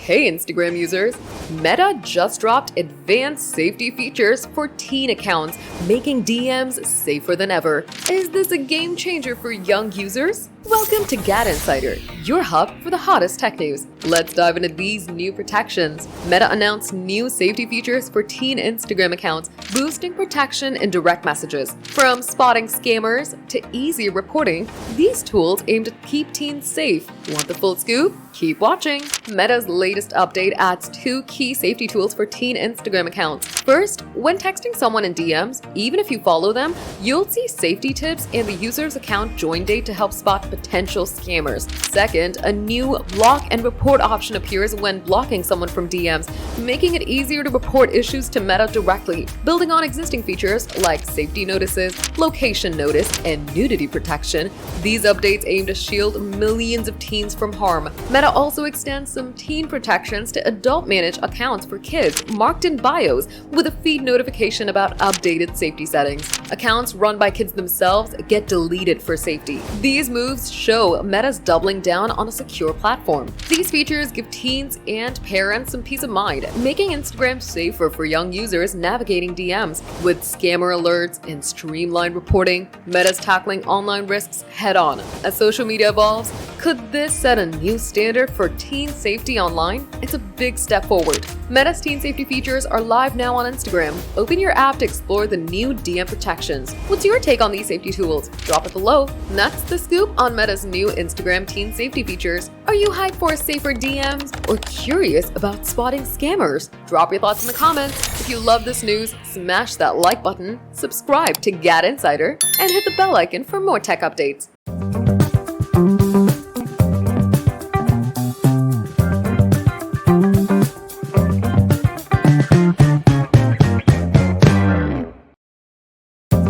Hey Instagram users! Meta just dropped advanced safety features for teen accounts, making DMs safer than ever. Is this a game changer for young users? Welcome to GadInsider, your hub for the hottest tech news. Let's dive into these new protections. Meta announced new safety features for teen Instagram accounts, boosting protection in direct messages. From spotting scammers to easy reporting, these tools aim to keep teens safe. Want the full scoop? Keep watching. Meta's latest update adds two key safety tools for teen Instagram accounts. First, when texting someone in DMs, even if you follow them, you'll see safety tips and the user's account join date to help spot potential scammers. Second, a new block and report option appears when blocking someone from DMs, making it easier to report issues to Meta directly, building on existing features like safety notices, location notice, and nudity protection. These updates aim to shield millions of teens from harm. Meta also extends some teen protections to adult-managed accounts for kids, marked in bios, with a feed notification about updated safety settings. Accounts run by kids themselves get deleted for safety. These moves show Meta's doubling down on a secure platform. These features give teens and parents some peace of mind, making Instagram safer for young users navigating DMs. With scammer alerts and streamlined reporting, Meta's tackling online risks head-on. As social media evolves, could this set a new standard for teen safety online? It's a big step forward. Meta's teen safety features are live now on Instagram. Open your app to explore the new DM protections. What's your take on these safety tools? Drop it below. And that's the scoop on Meta's new Instagram teen safety features. Are you hyped for safer DMs or curious about spotting scammers? Drop your thoughts in the comments. If you love this news, smash that like button, subscribe to GadInsider, and hit the bell icon for more tech updates.